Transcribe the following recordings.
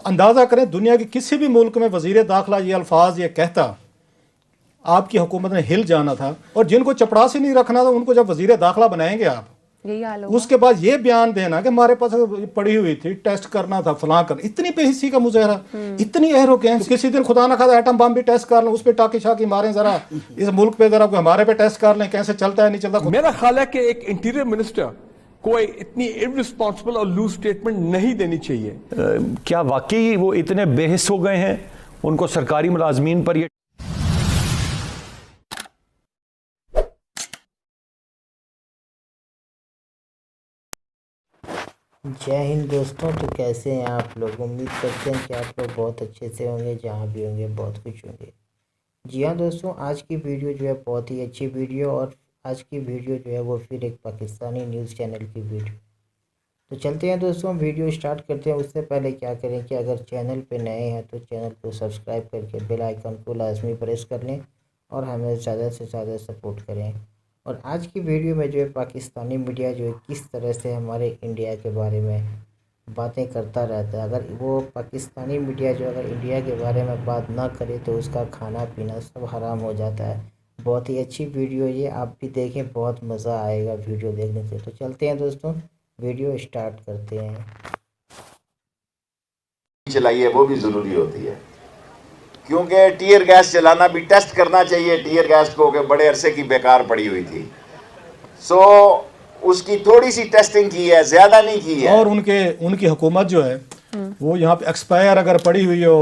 اندازہ کریں दुनिया के किसी भी मुल्क में वजीर दाखिला ये अल्फाज ये कहता, आपकी हुकूमत ने हिल जाना था। और जिनको चपड़ासी नहीं रखना था उनको जब वजीर दाखिला बनाएंगे आप, यही हाल होगा। उसके बाद ये बयान देना कि हमारे पास पड़ी हुई थी, टेस्ट करना था, फलां करना, इतनी बेहिस्सी का मुजाहरा, इतनी एरोगेंस। किसी दिन खुदा ना खादा एटम बम भी टेस्ट कर लें, उस पर टाकी शाकी मारें, जरा इस मुल्क पे जरा हमारे पे टेस्ट कर लें कैसे चलता है नहीं चलता। मेरा ख्याल है कि एक इंटीरियर मिनिस्टर कोई इतनी इररिस्पॉन्सिबल और लूज स्टेटमेंट नहीं देनी चाहिए। क्या वाकई वो इतने बेहिस हो गए हैं, उनको सरकारी मुलाजमीन पर ये जय हिंद दोस्तों। तो कैसे हैं आप लोग? उम्मीद करते हैं कि आप लोग बहुत अच्छे से होंगे, जहाँ भी होंगे बहुत खुश होंगे। जी हाँ दोस्तों, आज की वीडियो जो है बहुत ही अच्छी वीडियो, और आज की वीडियो जो है वो फिर एक पाकिस्तानी न्यूज़ चैनल की वीडियो। तो चलते हैं दोस्तों, वीडियो स्टार्ट करते हैं। उससे पहले क्या करें कि अगर चैनल पे नए हैं तो चैनल को सब्सक्राइब करके बेल आइकन को लाजमी प्रेस कर लें और हमें ज़्यादा से ज़्यादा सपोर्ट करें। और आज की वीडियो में जो है पाकिस्तानी मीडिया जो है किस तरह से हमारे इंडिया के बारे में बातें करता रहता है। अगर वो पाकिस्तानी मीडिया जो अगर इंडिया के बारे में बात ना करे तो उसका खाना पीना सब हराम हो जाता है। बहुत ही अच्छी वीडियो ये, आप भी देखें, बहुत मज़ा आएगा वीडियो देखने से। तो चलते हैं दोस्तों, वीडियो स्टार्ट करते हैं। चलाइए वो भी ज़रूरी होती है, क्योंकि टीयर गैस चलाना भी टेस्ट करना चाहिए। टीयर गैस को कि बड़े अरसे की बेकार पड़ी हुई थी, सो उसकी थोड़ी सी टेस्टिंग की है, ज़्यादा नहीं की है। और उनकी हुकूमत जो है वो यहाँ पे एक्सपायर अगर पड़ी हुई हो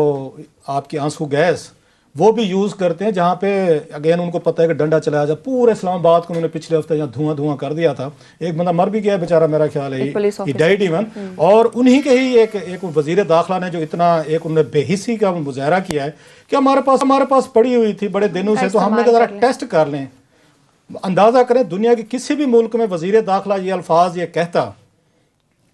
आपकी आंसू गैस, वो भी यूज़ करते हैं, जहाँ पे अगेन उनको पता है कि डंडा चलाया जाए। पूरे इस्लामाबाद को उन्होंने पिछले हफ्ते यहाँ धुआं कर दिया था। एक बंदा मर भी गया बेचारा, मेरा ख्याल है ही डाइड इवन। और उन्हीं के ही एक वजीर दाखिला ने जो इतना एक उन्होंने बेहिस्सी का मुजाहरा किया है कि हमारे पास पड़ी हुई थी बड़े दिनों से, तो हमने कहा ज़रा टेस्ट कर लें। अंदाज़ा करें दुनिया के किसी भी मुल्क में वजीर दाखिला ये अल्फाज ये कहता,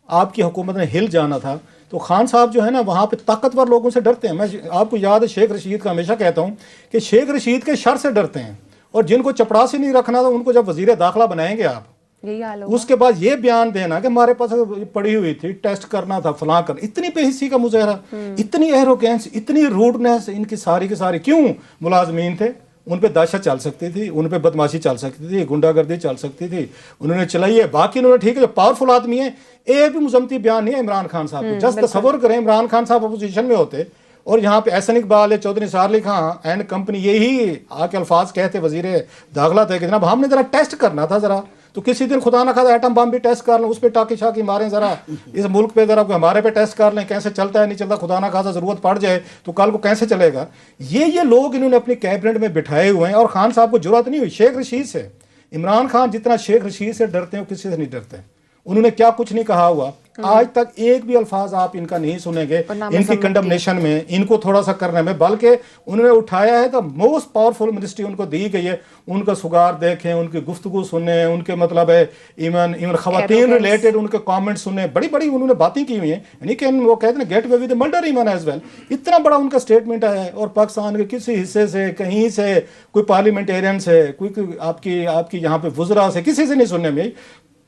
आपकी हुकूमत ने हिल जाना था। तो खान साहब जो है ना वहाँ पे ताकतवर लोगों से डरते हैं। मैं आपको याद है शेख रशीद का हमेशा कहता हूँ कि शेख रशीद के शर से डरते हैं। और जिनको चपड़ासी नहीं रखना था उनको जब वजीर दाखिला बनाएंगे आप, यही हाल होगा। उसके बाद ये बयान देना कि हमारे पास पड़ी हुई थी, टेस्ट करना था, फलां करना, इतनी बेहिस्सी का मुजाहरा, इतनी एरोगेंस, इतनी रूडनेस इनकी सारी की सारी। क्यों? मुलाजमीन थे, उन पे दहशत चल सकती थी, उन पे बदमाशी चल सकती थी, गुंडागर्दी चल सकती थी, उन्होंने चलाई है। बाकी उन्होंने ठीक है, जो पावरफुल आदमी है, एक भी मुजम्मती बयान नहीं है इमरान खान साहब को। जस्ट तसव्वुर करें इमरान खान साहब अपोजिशन में होते और यहाँ पे एहसन इकबाल, चौधरी निसार अली खान एंड कंपनी यही आके अल्फाज कहते वजीर दाखिला थे कि जनाब हमने ज़रा टेस्ट करना था ज़रा, तो किसी दिन खुदा ना खादा एटम बम भी टेस्ट कर लें, उस पर टाकी शाकी मारें, ज़रा इस मुल्क पे ज़रा हमारे पे टेस्ट कर लें कैसे चलता है नहीं चलता, खुदा ना खादा ज़रूरत पड़ जाए तो कल को कैसे चलेगा। ये लोग इन्होंने अपनी कैबिनेट में बिठाए हुए हैं। और खान साहब को जरूरत नहीं हुई शेख रशीद से। इमरान खान जितना शेख रशीद से डरते हैं वो किसी से नहीं डरते। उन्होंने क्या कुछ नहीं कहा हुआ, आज तक एक भी अल्फाज आप इनका नहीं सुनेंगे इनकी कंडमनेशन में, इनको थोड़ा सा करने में। बल्कि उन्होंने उठाया है तो मोस्ट पावरफुल मिनिस्ट्री उनको दी गई है। उनका सुगार देखें, उनकी गुफ्तगू सुने, उनके मतलब है इवन खवातीन रिलेटेड उनके कमेंट सुने, बड़ी बड़ी उन्होंने बातें की हुई हैं। यानी कि वो कहते हैं get away with murder even as well. इतना बड़ा उनका स्टेटमेंट है। और पाकिस्तान के किसी हिस्से से, कहीं से, कोई पार्लियामेंटेरियन से, कोई आपकी यहाँ पे वुज़रा से, किसी से नहीं सुनने में।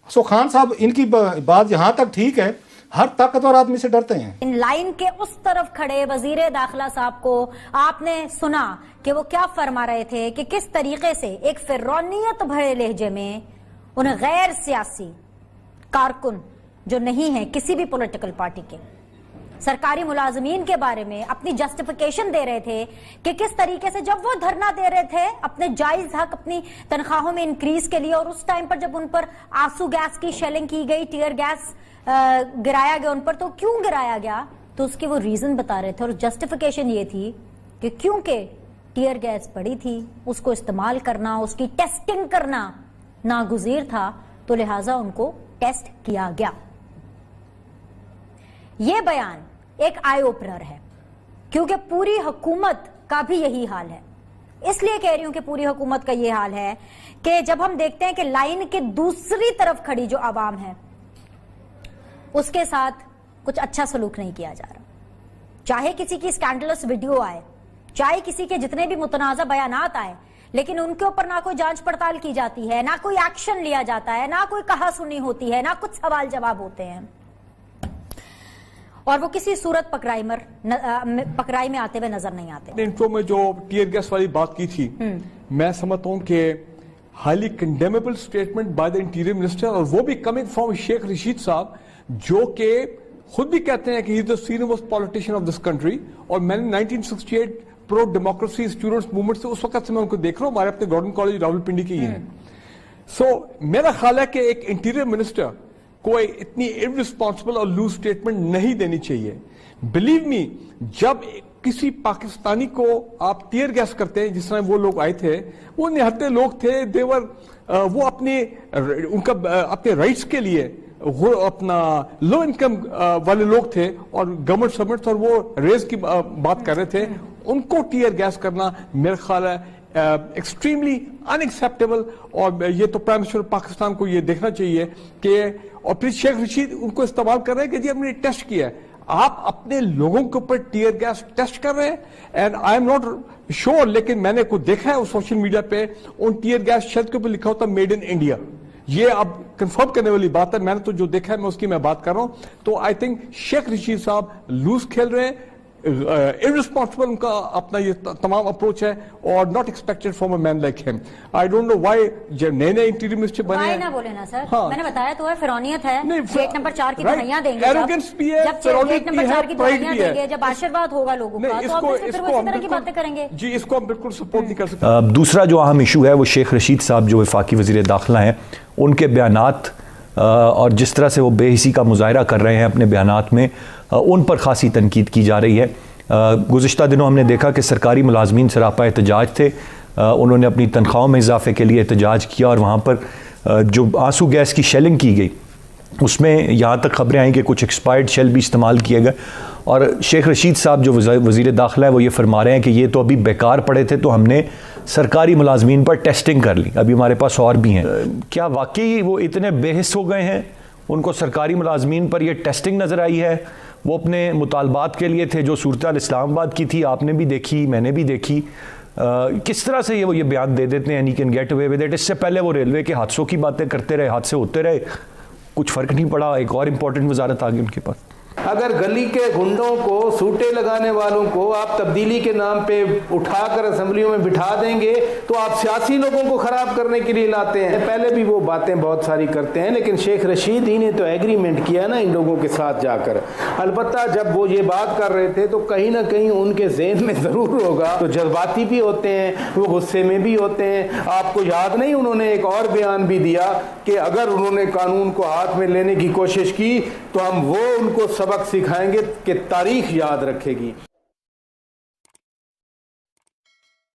सो खान साहब इनकी बात यहाँ तक ठीक है, हर ताकतवर आदमी से डरते हैं। इन लाइन के उस तरफ खड़े वजीर दाखिला साहब को आपने सुना कि वो क्या फरमा रहे थे कि किस तरीके से एक फिरौनियत भरे लहजे में उन्हें गैर सियासी कारकुन जो नहीं है किसी भी पॉलिटिकल पार्टी के, सरकारी मुलाजमीन के बारे में अपनी जस्टिफिकेशन दे रहे थे कि किस तरीके से जब वो धरना दे रहे थे अपने जायज हक अपनी तनख्वाहों में इंक्रीज के लिए, और उस टाइम पर जब उन पर आंसू गैस की शेलिंग की गई, टीयर गैस गिराया गया उन पर, तो क्यों गिराया गया तो उसके वो रीजन बता रहे थे। और जस्टिफिकेशन ये थी कि क्योंकि टीयर गैस पड़ी थी, उसको इस्तेमाल करना, उसकी टेस्टिंग करना नागुज़ीर था, तो लिहाजा उनको टेस्ट किया गया। ये बयान एक आई ओपनर है, क्योंकि पूरी हुकूमत का भी यही हाल है। इसलिए कह रही हूं कि पूरी हुकूमत का ये हाल है कि जब हम देखते हैं कि लाइन के दूसरी तरफ खड़ी जो आवाम है उसके साथ कुछ अच्छा सलूक नहीं किया जा रहा। चाहे किसी की स्कैंडलस वीडियो आए, चाहे किसी के जितने भी मुतनाज़ा बयानात आए, लेकिन उनके ऊपर ना कोई जांच पड़ताल की जाती है, ना कोई एक्शन लिया जाता है, ना कोई कहा सुनी होती है, ना कुछ सवाल जवाब होते हैं। اور وہ کسی صورت پکرائی میں آتے ہوئے نظر نہیں آتے. انٹرو میں جو ٹیئر گیس والی بات کی تھی میں سمجھتا ہوں کہ highly condemnable statement by the interior minister, اور وہ بھی کمنگ فرام شیخ رشید صاحب جو کہ خود بھی کہتے ہیں کہ he is the senior most politician of this country. اور میں نے 1968 پرو ڈیموکریسی اسٹوڈنٹس موومنٹ سے اس وقت سے میں ان کو دیکھ رہا ہوں, ہمارے اپنے گورنمنٹ کالج راولپنڈی کے ہی ہیں. سو میرا خیال ہے کہ ایک انٹیریئر منسٹر کو اتنی ارریسپانسبل اور لوز اسٹیٹمنٹ نہیں دینی چاہیے. بلیو می, جب کسی پاکستانی کو آپ ٹیئر گیس کرتے ہیں جس طرح وہ لوگ آئے تھے, وہ نہتے لوگ تھے, وہ اپنے رائٹس کے لیے وہ اپنا لو انکم والے لوگ تھے اور گورنمنٹ سرونٹس, اور وہ ریز کی بات کر رہے تھے. ان کو ٹیئر گیس کرنا میرا خیال ہے ایکسٹریملی ان ایکسیپٹیبل. اور یہ تو پرائم منسٹر پاکستان کو یہ دیکھنا چاہیے کہ, اور پھر شیخ رشید ان کو استعمال کر رہے ہیں کہ جی ہم نے ٹیسٹ کیا ہے. آپ اپنے لوگوں کے اوپر ٹیئر گیس ٹیسٹ کر رہے ہیں, and I am not sure, لیکن میں نے کو دیکھا ہے سوشل میڈیا پہ ان ٹیئر گیس شیل کے اوپر لکھا ہوتا میڈ ان انڈیا. یہ اب کنفرم کرنے والی بات ہے, میں نے تو جو دیکھا ہے میں اس کی میں بات کر رہا ہوں. تو آئی تھنک شیخ رشید صاحب لوز کھیل رہے ہیں, irresponsible ان کا اپنا یہ تمام اپروچ ہے, اور not expected from a man like him. I don't know Y جب نئے نئے انٹیریئر منسٹر بنے ہیں. نہ بولے نا سر, میں نے بتایا تو ہے فرونیت ہے. گیٹ نمبر 4 کی دہائیاں دیں گے, جب گیٹ نمبر 4 کی دہائیاں دیں گے, جب آشیرواد ہوگا لوگوں کا, تو آپ پھر وہ اسی طرح کی باتیں کریں گے. جی اس کو ہم بالکل سپورٹ نہیں کر سکتے. دوسرا جو اہم ایشو ہے وہ شیخ رشید صاحب جو وفاقی وزیر داخلہ ہیں, ان کے بیانات اور جس طرح سے وہ بے حسی کا مظاہرہ کر رہے ہیں اپنے بیانات میں, ان پر خاصی تنقید کی جا رہی ہے. گزشتہ دنوں ہم نے دیکھا کہ سرکاری ملازمین سراپا احتجاج تھے, انہوں نے اپنی تنخواہوں میں اضافے کے لیے احتجاج کیا, اور وہاں پر جو آنسو گیس کی شیلنگ کی گئی اس میں یہاں تک خبریں آئیں کہ کچھ ایکسپائرڈ شیل بھی استعمال کیے گئے. اور شیخ رشید صاحب جو وزیر داخلہ ہے وہ یہ فرما رہے ہیں کہ یہ تو ابھی بیکار پڑے تھے تو ہم نے سرکاری ملازمین پر ٹیسٹنگ کر لی, ابھی ہمارے پاس اور بھی ہیں. کیا واقعی وہ اتنے بے حس ہو گئے ہیں, ان کو سرکاری ملازمین پر یہ ٹیسٹنگ نظر آئی ہے؟ وہ اپنے مطالبات کے لیے تھے جو صورتحال اسلام آباد کی تھی, آپ نے بھی دیکھی, میں نے بھی دیکھی. کس طرح سے وہ یہ بیان دے دیتے ہیں, can get away with it. اس سے پہلے وہ ریلوے کے حادثوں کی باتیں کرتے رہے, حادثے ہوتے رہے, کچھ فرق نہیں پڑا. ایک اور امپورٹنٹ وزارت آ گئی ان کے پاس. اگر گلی کے گنڈوں کو, سوٹے لگانے والوں کو آپ تبدیلی کے نام پہ اٹھا کر اسمبلیوں میں بٹھا دیں گے تو آپ سیاسی لوگوں کو خراب کرنے کے لیے لاتے ہیں. پہلے بھی وہ باتیں بہت ساری کرتے ہیں, لیکن شیخ رشید ہی نے تو ایگریمنٹ کیا نا ان لوگوں کے ساتھ جا کر. البتہ جب وہ یہ بات کر رہے تھے تو کہیں نہ کہیں ان کے ذہن میں ضرور ہوگا, تو جذباتی بھی ہوتے ہیں, وہ غصے میں بھی ہوتے ہیں. آپ کو یاد نہیں انہوں نے ایک اور بیان بھی دیا کہ اگر انہوں نے قانون کو ہاتھ میں لینے کی کوشش کی تو ہم وہ ان کو سبق سکھائیں گے کہ تاریخ یاد رکھے گی.